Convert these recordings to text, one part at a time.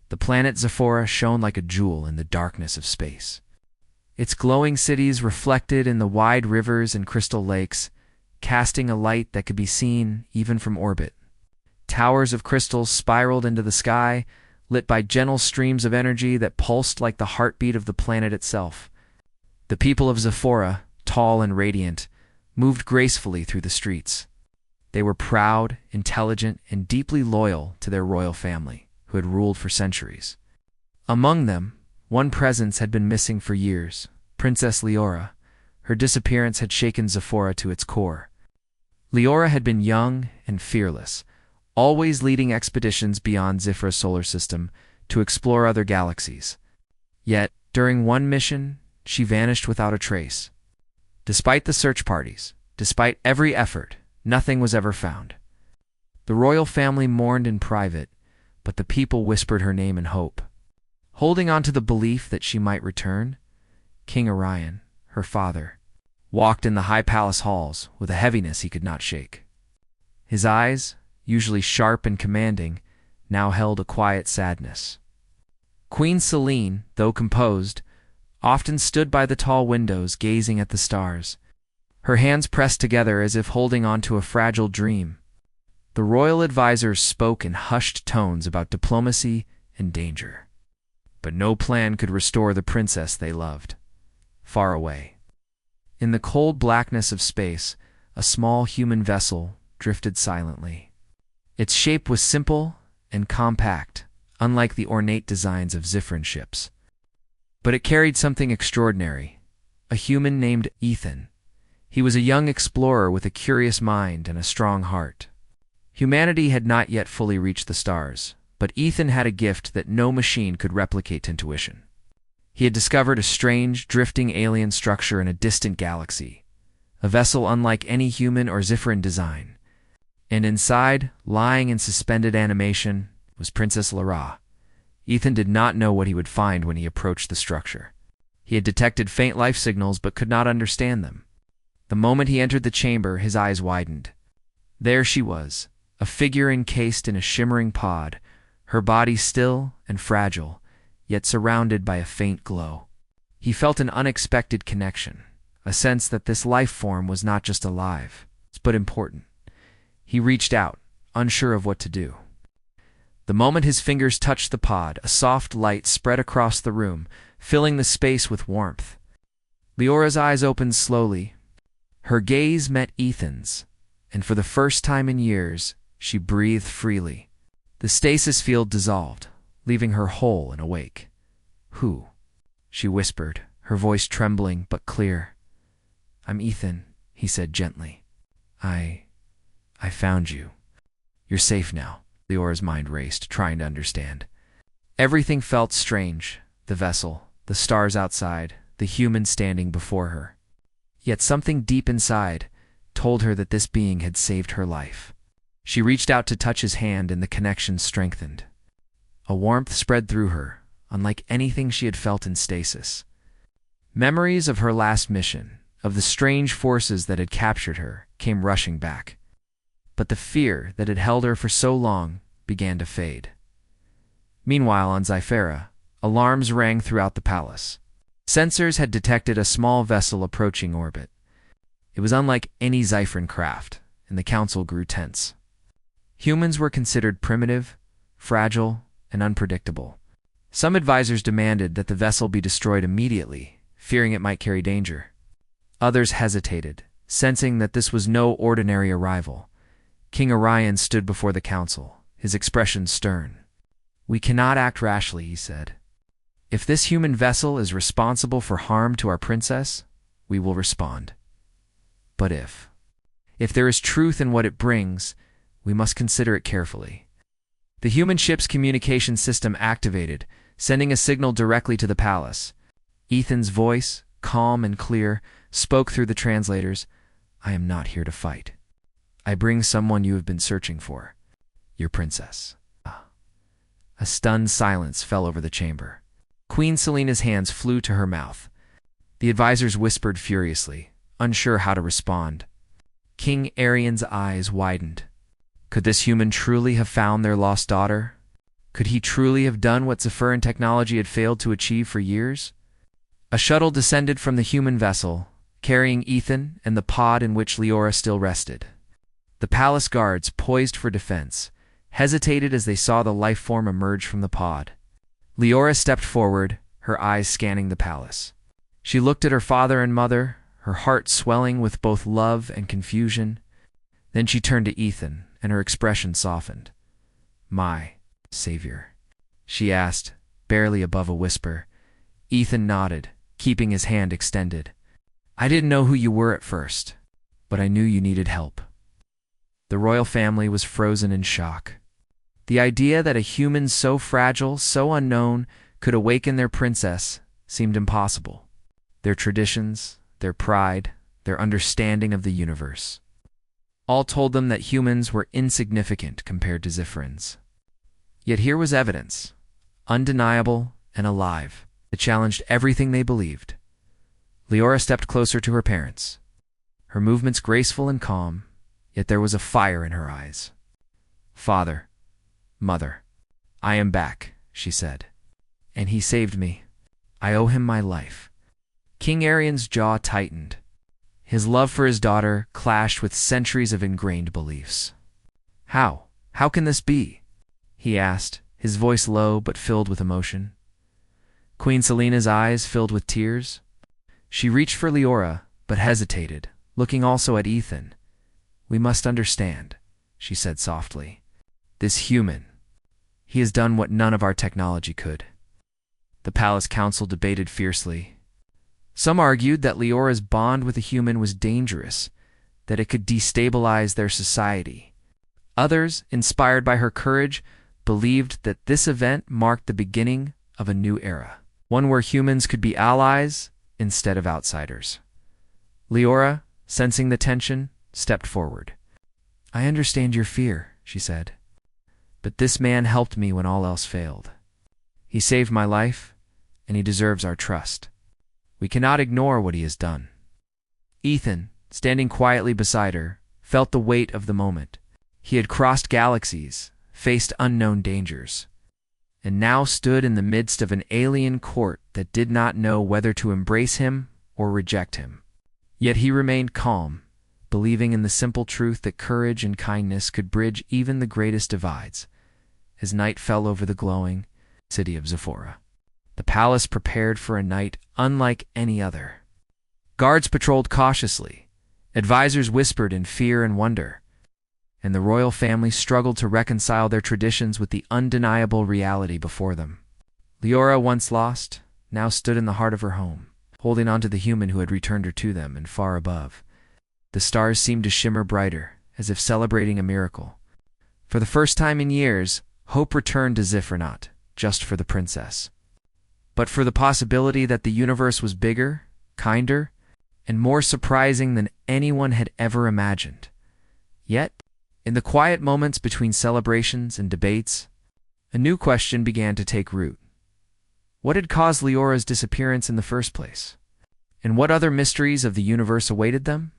The planet Zephora shone like a jewel in the darkness of space. Its glowing cities reflected in the wide rivers and crystal lakes, casting a light that could be seen even from orbit. Towers of crystal spiraled into the sky, lit by gentle streams of energy that pulsed like the heartbeat of the planet itself. The people of Zephora, tall and radiant, moved gracefully through the streets. They were proud, intelligent, and deeply loyal to their royal family, who had ruled for centuries. Among them, one presence had been missing for years, Princess Leora. Her disappearance had shaken Zephora to its core. Leora had been young and fearless, always leading expeditions beyond Zephra's solar system to explore other galaxies. Yet, during one mission, she vanished without a trace. Despite the search parties, despite every effort, nothing was ever found. The royal family mourned in private, but the people whispered her name in hope. Holding on to the belief that she might return, King Orion, her father, walked in the high palace halls with a heaviness he could not shake. His eyes, usually sharp and commanding, now held a quiet sadness. Queen Selene, though composed, often stood by the tall windows gazing at the stars, her hands pressed together as if holding on to a fragile dream. The royal advisors spoke in hushed tones about diplomacy and danger. But no plan could restore the princess they loved. Far away, in the cold blackness of space, a small human vessel drifted silently. Its shape was simple and compact, unlike the ornate designs of Zephran ships. But it carried something extraordinary, a human named Ethan. He was a young explorer with a curious mind and a strong heart. Humanity had not yet fully reached the stars, but Ethan had a gift that no machine could replicate to intuition. He had discovered a strange, drifting alien structure in a distant galaxy, a vessel unlike any human or Zephran design. And inside, lying in suspended animation, was Princess Lara. Ethan did not know what he would find when he approached the structure. He had detected faint life signals but could not understand them. The moment he entered the chamber, his eyes widened. There she was, a figure encased in a shimmering pod, her body still and fragile, yet surrounded by a faint glow. He felt an unexpected connection, a sense that this life form was not just alive, but important. He reached out, unsure of what to do. The moment his fingers touched the pod, a soft light spread across the room, filling the space with warmth. Leora's eyes opened slowly. Her gaze met Ethan's, and for the first time in years, she breathed freely. The stasis field dissolved, leaving her whole and awake. "Who?" she whispered, her voice trembling but clear. "I'm Ethan," he said gently. I found you. You're safe now." Leora's mind raced, trying to understand. Everything felt strange, the vessel, the stars outside, the human standing before her. Yet something deep inside told her that this being had saved her life. She reached out to touch his hand and the connection strengthened. A warmth spread through her, unlike anything she had felt in stasis. Memories of her last mission, of the strange forces that had captured her, came rushing back. But the fear that had held her for so long began to fade. Meanwhile, on Zephora, alarms rang throughout the palace. Sensors had detected a small vessel approaching orbit. It was unlike any Zephran craft, and the council grew tense. Humans were considered primitive, fragile, and unpredictable. Some advisors demanded that the vessel be destroyed immediately, fearing it might carry danger. Others hesitated, sensing that this was no ordinary arrival. King Orion stood before the council, his expression stern. "We cannot act rashly," he said. "If this human vessel is responsible for harm to our princess, we will respond. But if there is truth in what it brings, we must consider it carefully." The human ship's communication system activated, sending a signal directly to the palace. Ethan's voice, calm and clear, spoke through the translators. "I am not here to fight. I bring someone you have been searching for. Your princess." A stunned silence fell over the chamber. Queen Selena's hands flew to her mouth. The advisors whispered furiously, unsure how to respond. King Arian's eyes widened. Could this human truly have found their lost daughter? Could he truly have done what Zephyran technology had failed to achieve for years? A shuttle descended from the human vessel, carrying Ethan and the pod in which Leora still rested. The palace guards, poised for defense, hesitated as they saw the life form emerge from the pod. Leora stepped forward, her eyes scanning the palace. She looked at her father and mother, her heart swelling with both love and confusion. Then she turned to Ethan, and her expression softened. "My savior?" she asked, barely above a whisper. Ethan nodded, keeping his hand extended. "I didn't know who you were at first, but I knew you needed help." The royal family was frozen in shock. The idea that a human so fragile, so unknown, could awaken their princess seemed impossible. Their traditions, their pride, their understanding of the universe, all told them that humans were insignificant compared to Zephyrians. Yet here was evidence, undeniable and alive, that challenged everything they believed. Leora stepped closer to her parents, her movements graceful and calm, yet there was a fire in her eyes. "Father, Mother, I am back," she said. "And he saved me. I owe him my life." King Arian's jaw tightened. His love for his daughter clashed with centuries of ingrained beliefs. How? How can this be?" he asked, his voice low but filled with emotion. Queen Selena's eyes filled with tears. She reached for Leora, but hesitated, looking also at Ethan. "We must understand," she said softly. "This human, he has done what none of our technology could." The palace council debated fiercely. Some argued that Leora's bond with a human was dangerous, that it could destabilize their society. Others, inspired by her courage, believed that this event marked the beginning of a new era, one where humans could be allies instead of outsiders. Leora, sensing the tension, stepped forward. "I understand your fear," she said. "But this man helped me when all else failed. He saved my life, and he deserves our trust. We cannot ignore what he has done." Ethan, standing quietly beside her, felt the weight of the moment. He had crossed galaxies, faced unknown dangers, and now stood in the midst of an alien court that did not know whether to embrace him or reject him. Yet he remained calm, believing in the simple truth that courage and kindness could bridge even the greatest divides. As night fell over the glowing city of Zephora, the palace prepared for a night unlike any other. Guards patrolled cautiously, advisors whispered in fear and wonder, and the royal family struggled to reconcile their traditions with the undeniable reality before them. Leora, once lost, now stood in the heart of her home, holding on to the human who had returned her to them, and far above, the stars seemed to shimmer brighter, as if celebrating a miracle. For the first time in years, hope returned to Zephyr, not just for the princess, but for the possibility that the universe was bigger, kinder, and more surprising than anyone had ever imagined. Yet, in the quiet moments between celebrations and debates, a new question began to take root. What had caused Leora's disappearance in the first place? And what other mysteries of the universe awaited them?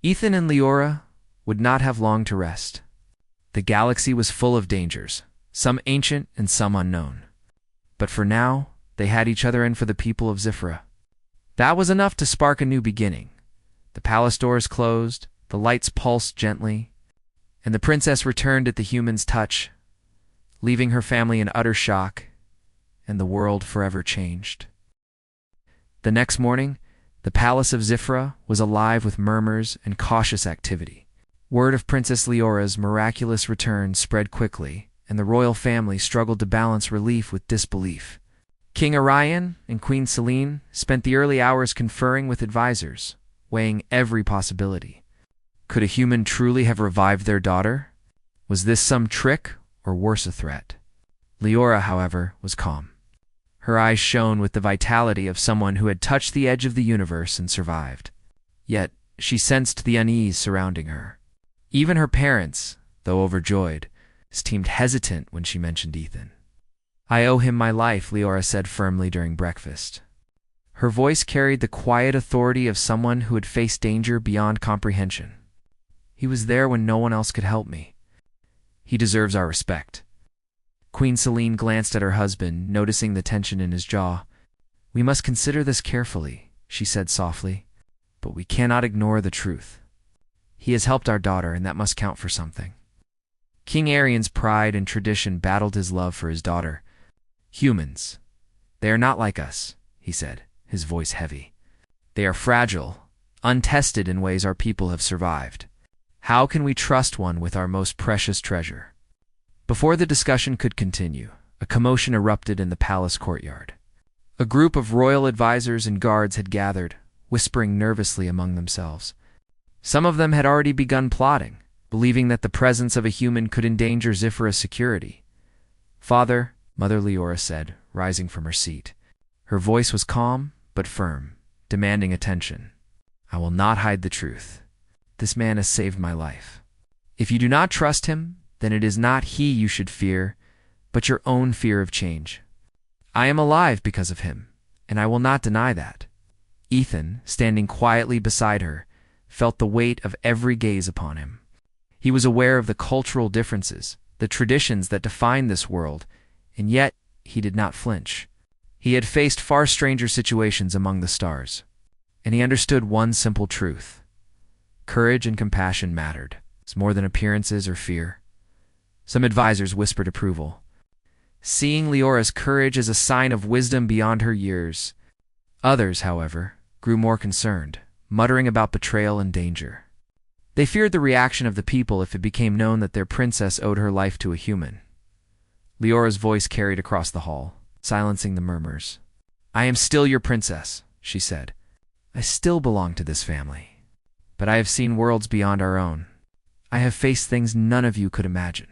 Ethan and Leora would not have long to rest. The galaxy was full of dangers, some ancient and some unknown. But for now, they had each other and for the people of Zephra. That was enough to spark a new beginning. The palace doors closed, the lights pulsed gently, and the princess returned at the human's touch, leaving her family in utter shock, and the world forever changed. The next morning, the palace of Zephra was alive with murmurs and cautious activity. Word of Princess Leora's miraculous return spread quickly, and the royal family struggled to balance relief with disbelief. King Arian and Queen Selene spent the early hours conferring with advisors, weighing every possibility. Could a human truly have revived their daughter? Was this some trick or worse, a threat? Leora, however, was calm. Her eyes shone with the vitality of someone who had touched the edge of the universe and survived. Yet she sensed the unease surrounding her. Even her parents, though overjoyed, seemed hesitant when she mentioned Ethan. "I owe him my life," Leora said firmly during breakfast. Her voice carried the quiet authority of someone who had faced danger beyond comprehension. "He was there when no one else could help me. He deserves our respect." Queen Selene glanced at her husband, noticing the tension in his jaw. "We must consider this carefully," she said softly, "but we cannot ignore the truth. He has helped our daughter, and that must count for something." King Arian's pride and tradition battled his love for his daughter. "Humans. They are not like us," he said, his voice heavy. "They are fragile, untested in ways our people have survived. How can we trust one with our most precious treasure?" Before the discussion could continue, a commotion erupted in the palace courtyard. A group of royal advisors and guards had gathered, whispering nervously among themselves. Some of them had already begun plotting, believing that the presence of a human could endanger Zifra's security. "Father," Mother Leora said, rising from her seat. Her voice was calm but firm, demanding attention. "I will not hide the truth. This man has saved my life. If you do not trust him, then it is not he you should fear, but your own fear of change. I am alive because of him, and I will not deny that." Ethan, standing quietly beside her, felt the weight of every gaze upon him. He was aware of the cultural differences, the traditions that define this world, and yet he did not flinch. He had faced far stranger situations among the stars, and he understood one simple truth. Courage and compassion mattered, more than appearances or fear. Some advisors whispered approval, seeing Leora's courage as a sign of wisdom beyond her years. Others, however, grew more concerned, muttering about betrayal and danger. They feared the reaction of the people if it became known that their princess owed her life to a human. Leora's voice carried across the hall, silencing the murmurs. "I am still your princess," she said. "I still belong to this family. But I have seen worlds beyond our own. I have faced things none of you could imagine.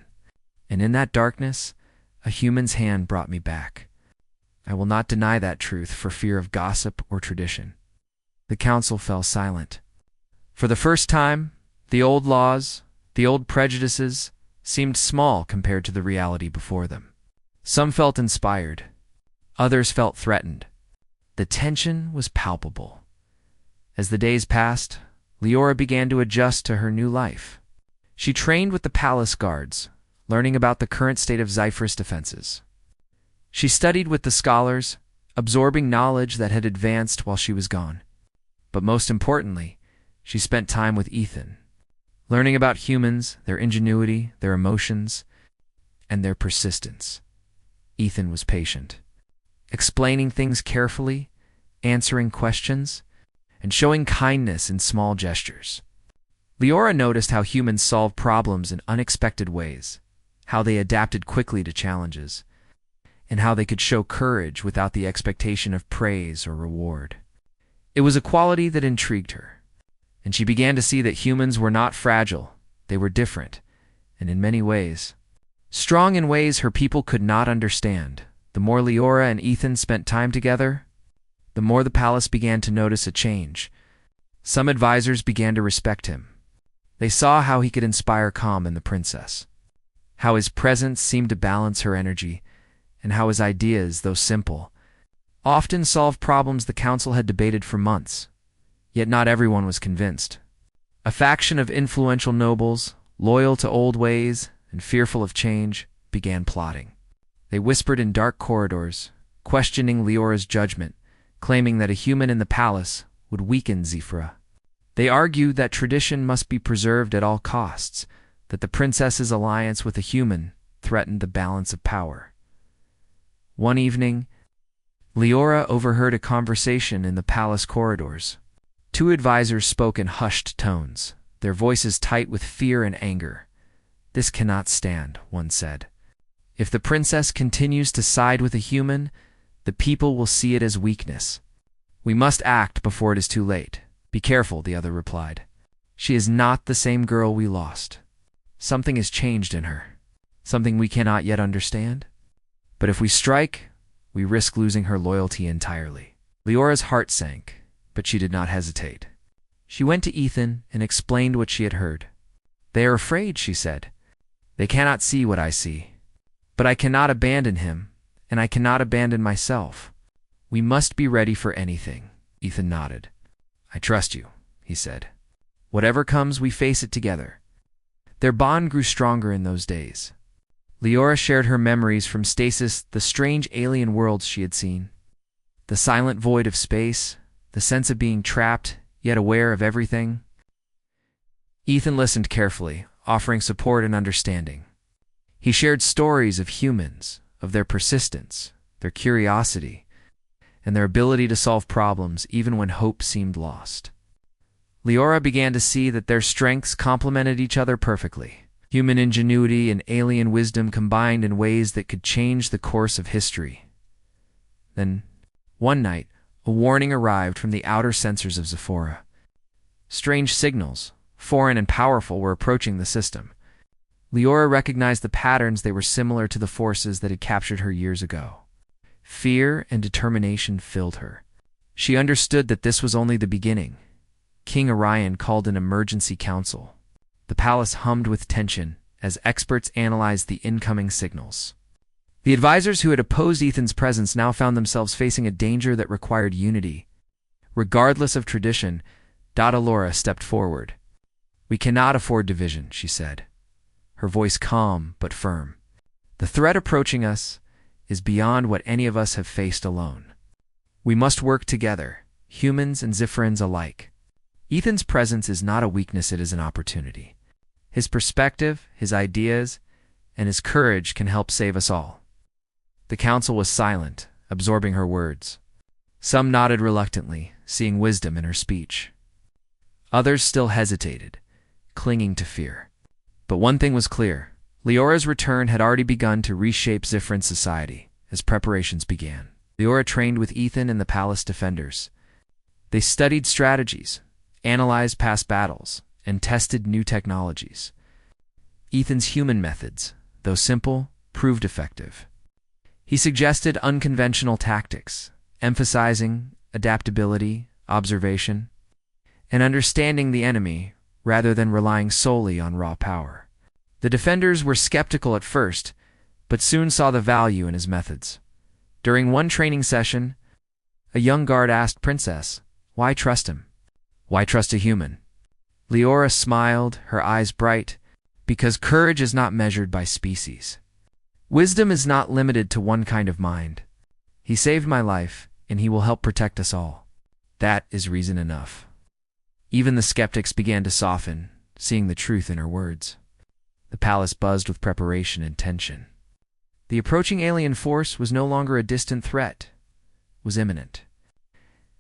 And in that darkness, a human's hand brought me back. I will not deny that truth for fear of gossip or tradition." The council fell silent. For the first time, the old laws, the old prejudices, seemed small compared to the reality before them. Some felt inspired. Others felt threatened. The tension was palpable. As the days passed, Leora began to adjust to her new life. She trained with the palace guards, learning about the current state of Zifra's defenses. She studied with the scholars, absorbing knowledge that had advanced while she was gone. But most importantly, she spent time with Ethan, learning about humans, their ingenuity, their emotions, and their persistence. Ethan was patient, explaining things carefully, answering questions, and showing kindness in small gestures. Leora noticed how humans solved problems in unexpected ways, how they adapted quickly to challenges, and how they could show courage without the expectation of praise or reward. It was a quality that intrigued her, and she began to see that humans were not fragile, they were different, and in many ways, strong in ways her people could not understand. The more Leora and Ethan spent time together, the more the palace began to notice a change. Some advisors began to respect him. They saw how he could inspire calm in the princess, how his presence seemed to balance her energy, and how his ideas, though simple, often solved problems the council had debated for months. Yet not everyone was convinced. A faction of influential nobles, loyal to old ways and fearful of change, began plotting. They whispered in dark corridors, questioning Leora's judgment, claiming that a human in the palace would weaken Zifra. They argued that tradition must be preserved at all costs, that the princess's alliance with a human threatened the balance of power. One evening, Leora overheard a conversation in the palace corridors. Two advisors spoke in hushed tones, their voices tight with fear and anger. "This cannot stand," one said. "If the princess continues to side with a human, the people will see it as weakness. We must act before it is too late." "Be careful," the other replied. "She is not the same girl we lost. Something has changed in her, something we cannot yet understand. But if we strike, we risk losing her loyalty entirely." Leora's heart sank, but she did not hesitate. She went to Ethan and explained what she had heard. "They are afraid," she said. "They cannot see what I see. But I cannot abandon him, and I cannot abandon myself. We must be ready for anything." Ethan nodded. "I trust you," he said. "Whatever comes, we face it together." Their bond grew stronger in those days. Leora shared her memories from stasis, the strange alien worlds she had seen. The silent void of space, the sense of being trapped, yet aware of everything. Ethan listened carefully, offering support and understanding. He shared stories of humans, of their persistence, their curiosity, and their ability to solve problems even when hope seemed lost. Leora began to see that their strengths complemented each other perfectly. Human ingenuity and alien wisdom combined in ways that could change the course of history. Then, one night, a warning arrived from the outer sensors of Zephora. Strange signals, foreign and powerful, were approaching the system. Leora recognized the patterns. They were similar to the forces that had captured her years ago. Fear and determination filled her. She understood that this was only the beginning. King Orion called an emergency council. The palace hummed with tension as experts analyzed the incoming signals. The advisors who had opposed Ethan's presence now found themselves facing a danger that required unity. Regardless of tradition, Dadalora stepped forward. "We cannot afford division," she said, her voice calm but firm. "The threat approaching us is beyond what any of us have faced alone. We must work together, humans and Ziphrans alike. Ethan's presence is not a weakness, it is an opportunity. His perspective, his ideas, and his courage can help save us all." The council was silent, absorbing her words. Some nodded reluctantly, seeing wisdom in her speech. Others still hesitated, clinging to fear. But one thing was clear. Leora's return had already begun to reshape Zifran society as preparations began. Leora trained with Ethan and the palace defenders. They studied strategies, analyzed past battles, and tested new technologies. Ethan's human methods, though simple, proved effective. He suggested unconventional tactics, emphasizing adaptability, observation, and understanding the enemy rather than relying solely on raw power. The defenders were skeptical at first, but soon saw the value in his methods. During one training session, a young guard asked Princess, "Why trust him? Why trust a human?" Leora smiled, her eyes bright, "Because courage is not measured by species. Wisdom is not limited to one kind of mind. He saved my life, and he will help protect us all. That is reason enough." Even the skeptics began to soften, seeing the truth in her words. The palace buzzed with preparation and tension. The approaching alien force was no longer a distant threat, it was imminent.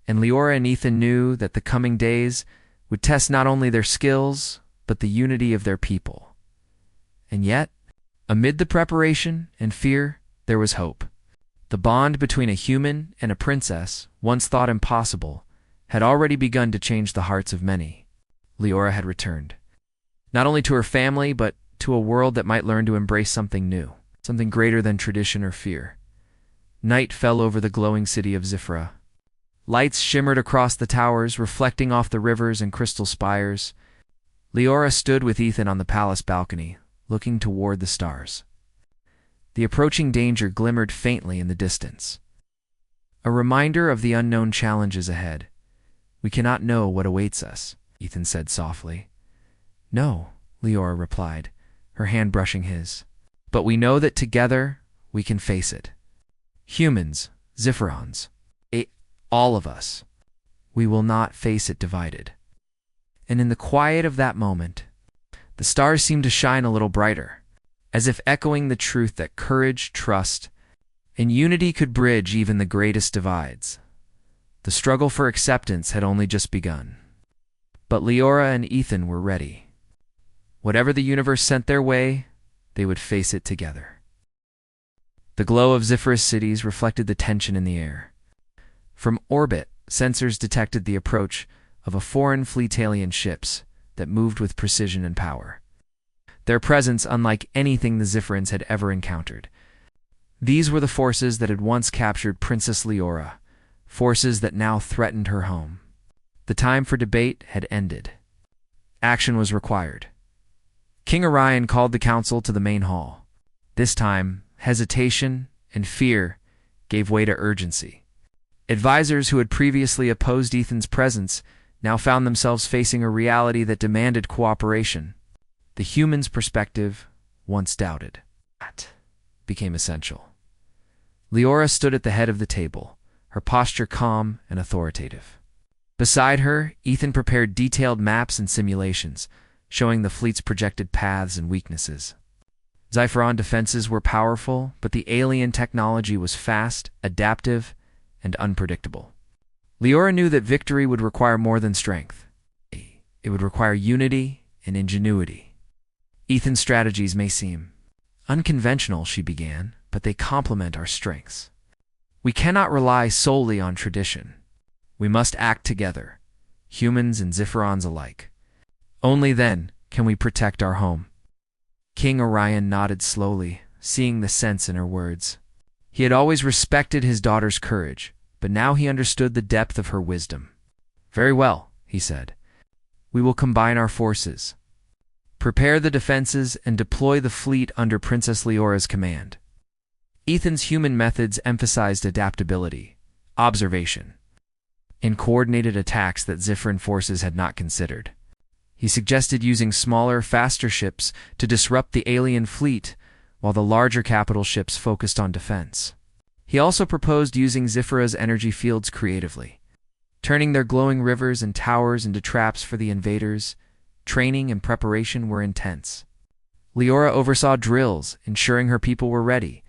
And Leora and Ethan knew that the coming days would test not only their skills, but the unity of their people. And yet, amid the preparation and fear, there was hope. The bond between a human and a princess, once thought impossible, had already begun to change the hearts of many. Leora had returned, not only to her family, but to a world that might learn to embrace something new, something greater than tradition or fear. Night fell over the glowing city of Zifra. Lights shimmered across the towers, reflecting off the rivers and crystal spires. Leora stood with Ethan on the palace balcony, looking toward the stars. The approaching danger glimmered faintly in the distance, a reminder of the unknown challenges ahead. "We cannot know what awaits us," Ethan said softly. "No," Leora replied, her hand brushing his. "But we know that together we can face it. Humans, Ziphrons, all of us. We will not face it divided." And in the quiet of that moment, the stars seemed to shine a little brighter, as if echoing the truth that courage, trust, and unity could bridge even the greatest divides. The struggle for acceptance had only just begun. But Leora and Ethan were ready. Whatever the universe sent their way, they would face it together. The glow of Zifra's cities reflected the tension in the air. From orbit, sensors detected the approach of a foreign fleet alien ships that moved with precision and power. Their presence unlike anything the Ziphrans had ever encountered. These were the forces that had once captured Princess Leora, forces that now threatened her home. The time for debate had ended. Action was required. King Orion called the council to the main hall. This time, hesitation and fear gave way to urgency. Advisors who had previously opposed Ethan's presence now found themselves facing a reality that demanded cooperation. The human's perspective, once doubted. became essential. Leora stood at the head of the table, her posture calm and authoritative. Beside her, Ethan prepared detailed maps and simulations, showing the fleet's projected paths and weaknesses. Xiferon defenses were powerful, but the alien technology was fast, adaptive, and unpredictable. Leora knew that victory would require more than strength. It would require unity and ingenuity. Ethan's strategies may seem unconventional, she began, but they complement our strengths. We cannot rely solely on tradition. We must act together, humans and Xiferons alike. Only then can we protect our home. King Orion nodded slowly, seeing the sense in her words. He had always respected his daughter's courage, but now he understood the depth of her wisdom. Very well, he said. We will combine our forces. Prepare the defenses and deploy the fleet under Princess Leora's command. Ethan's human methods emphasized adaptability, observation, and coordinated attacks that Xiferan forces had not considered. He suggested using smaller, faster ships to disrupt the alien fleet, while the larger capital ships focused on defense. He also proposed using Xifera's energy fields creatively, turning their glowing rivers and towers into traps for the invaders. Training and preparation were intense. Leora oversaw drills, ensuring her people were ready.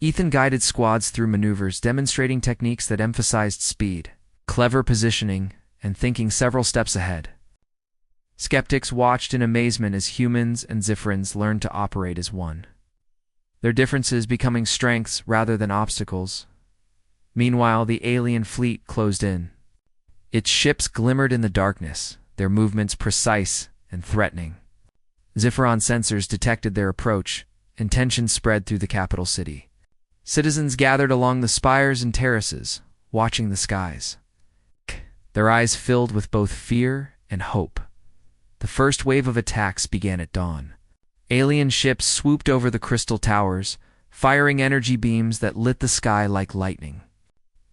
Ethan guided squads through maneuvers, demonstrating techniques that emphasized speed, clever positioning, and thinking several steps ahead. Skeptics watched in amazement as humans and Xiferans learned to operate as one, their differences becoming strengths rather than obstacles. Meanwhile, the alien fleet closed in. Its ships glimmered in the darkness, their movements precise and threatening. Xiferon sensors detected their approach, and tension spread through the capital city. Citizens gathered along the spires and terraces, watching the skies, their eyes filled with both fear and hope. The first wave of attacks began at dawn. Alien ships swooped over the crystal towers, firing energy beams that lit the sky like lightning.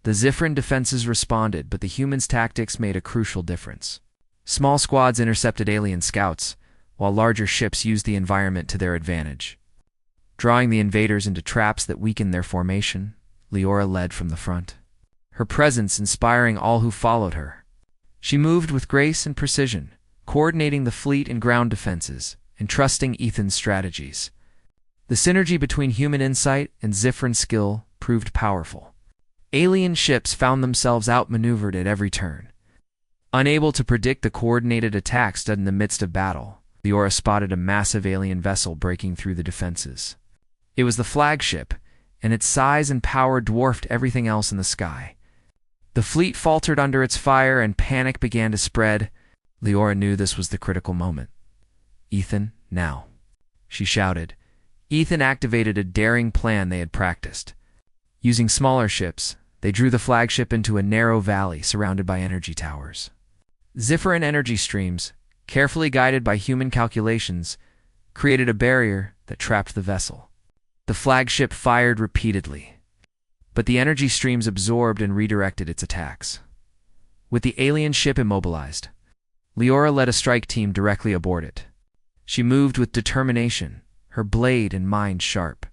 The Xiferan defenses responded, but the humans' tactics made a crucial difference. Small squads intercepted alien scouts, while larger ships used the environment to their advantage. Drawing the invaders into traps that weakened their formation, Leora led from the front, her presence inspiring all who followed her. She moved with grace and precision, coordinating the fleet and ground defenses, and trusting Ethan's strategies. The synergy between human insight and Xiferan skill proved powerful. Alien ships found themselves outmaneuvered at every turn. Unable to predict the coordinated attacks in the midst of battle, Leora spotted a massive alien vessel breaking through the defenses. It was the flagship, and its size and power dwarfed everything else in the sky. The fleet faltered under its fire and panic began to spread. Leora knew this was the critical moment. Ethan, now, she shouted. Ethan activated a daring plan they had practiced. Using smaller ships, they drew the flagship into a narrow valley surrounded by energy towers. Xiferan energy streams, carefully guided by human calculations, created a barrier that trapped the vessel. The flagship fired repeatedly, but the energy streams absorbed and redirected its attacks. With the alien ship immobilized, Leora led a strike team directly aboard it. She moved with determination, her blade and mind sharp,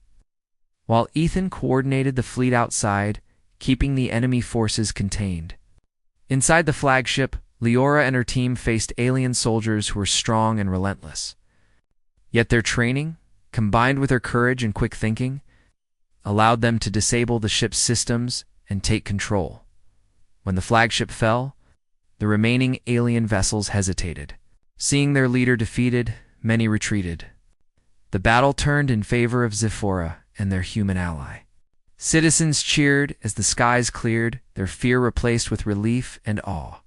while Ethan coordinated the fleet outside, keeping the enemy forces contained. Inside the flagship, Leora and her team faced alien soldiers who were strong and relentless. Yet their training, combined with their courage and quick thinking, allowed them to disable the ship's systems and take control. When the flagship fell, the remaining alien vessels hesitated. Seeing their leader defeated, many retreated. The battle turned in favor of Xiphora and their human ally. Citizens cheered as the skies cleared, their fear replaced with relief and awe.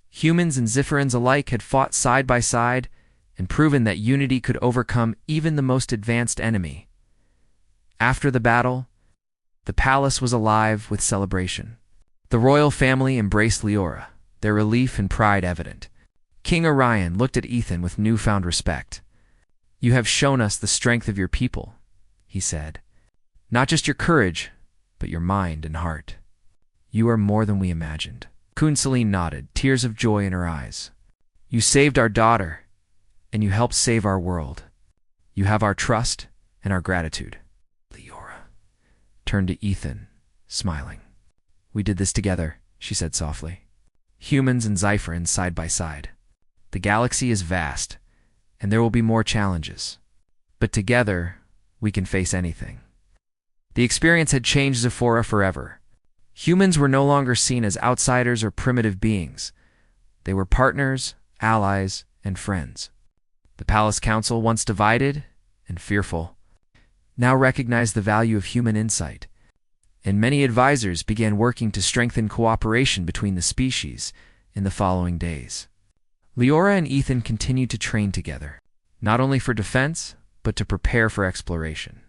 Humans and Xipherans alike had fought side by side and proven that unity could overcome even the most advanced enemy. After the battle, the palace was alive with celebration. The royal family embraced Leora, their relief and pride evident. King Orion looked at Ethan with newfound respect. "You have shown us the strength of your people," he said. "Not just your courage, but your mind and heart. You are more than we imagined." Queen Selene nodded, tears of joy in her eyes. "You saved our daughter, and you helped save our world. You have our trust and our gratitude." Leora. turned to Ethan, smiling. "We did this together," she said softly. "Humans and Xiferans side by side. The galaxy is vast, and there will be more challenges. But together, we can face anything." The experience had changed Zephora forever. Humans were no longer seen as outsiders or primitive beings. They were partners, allies, and friends. The Palace Council, once divided and fearful, now recognized the value of human insight, and many advisors began working to strengthen cooperation between the species in the following days. Leora and Ethan continued to train together, not only for defense, but to prepare for exploration.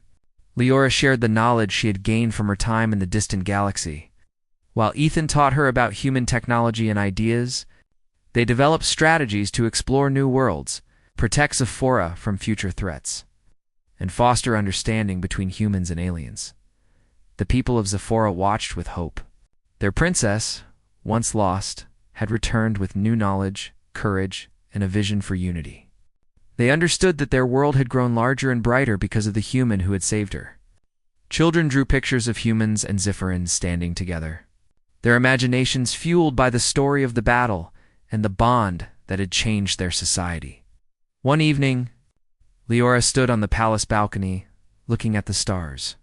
Leora shared the knowledge she had gained from her time in the distant galaxy, while Ethan taught her about human technology and ideas. They developed strategies to explore new worlds, protect Zephora from future threats, and foster understanding between humans and aliens. The people of Zephora watched with hope. Their princess, once lost, had returned with new knowledge, courage, and a vision for unity. They understood that their world had grown larger and brighter because of the human who had saved her. Children drew pictures of humans and Xiferans standing together, their imaginations fueled by the story of the battle and the bond that had changed their society. One evening, Leora stood on the palace balcony, looking at the stars.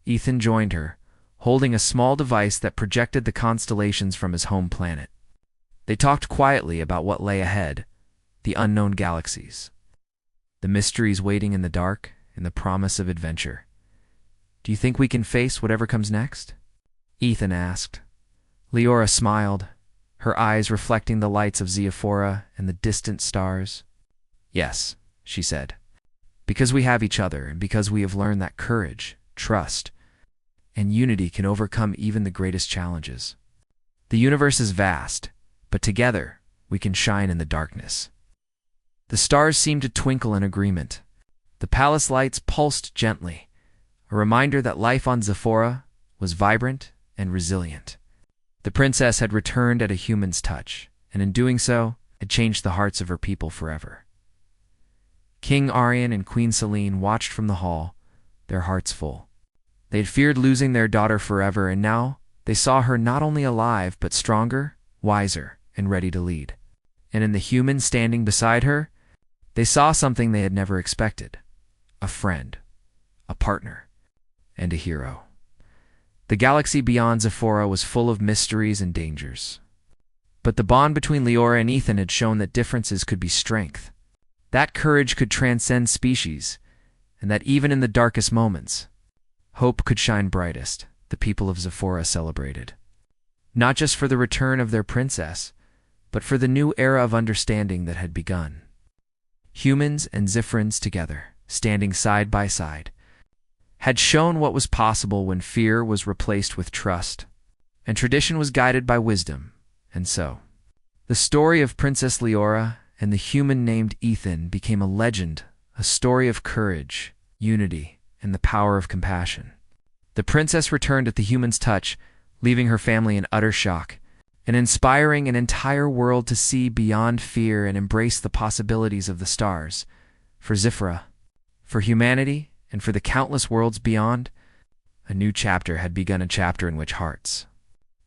Ethan joined her, holding a small device that projected the constellations from his home planet. They talked quietly about what lay ahead, the unknown galaxies, the mysteries waiting in the dark, and the promise of adventure. "Do you think we can face whatever comes next?" Ethan asked. Leora smiled, her eyes reflecting the lights of Zephora and the distant stars. "Yes," she said, "because we have each other and because we have learned that courage, trust, and unity can overcome even the greatest challenges. The universe is vast, but together we can shine in the darkness." The stars seemed to twinkle in agreement. The palace lights pulsed gently, a reminder that life on Zephora was vibrant and resilient. The princess had returned at a human's touch, and in doing so, had changed the hearts of her people forever. King Arian and Queen Selene watched from the hall, their hearts full. They had feared losing their daughter forever, and now they saw her not only alive, but stronger, wiser, and ready to lead. And in the human standing beside her, they saw something they had never expected: a friend, a partner, and a hero. The galaxy beyond Zephora was full of mysteries and dangers. But the bond between Leora and Ethan had shown that differences could be strength, that courage could transcend species, and that even in the darkest moments, hope could shine brightest. The people of Zephora celebrated, not just for the return of their princess, but for the new era of understanding that had begun. Humans and Xiferans together, standing side by side, had shown what was possible when fear was replaced with trust, and tradition was guided by wisdom. And so, the story of Princess Leora and the human named Ethan became a legend, a story of courage, unity, and the power of compassion. The princess returned at the human's touch, leaving her family in utter shock, and inspiring an entire world to see beyond fear and embrace the possibilities of the stars. For Zephora, for humanity, and for the countless worlds beyond, a new chapter had begun, a chapter in which hearts,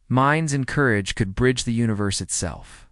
minds, and courage could bridge the universe itself.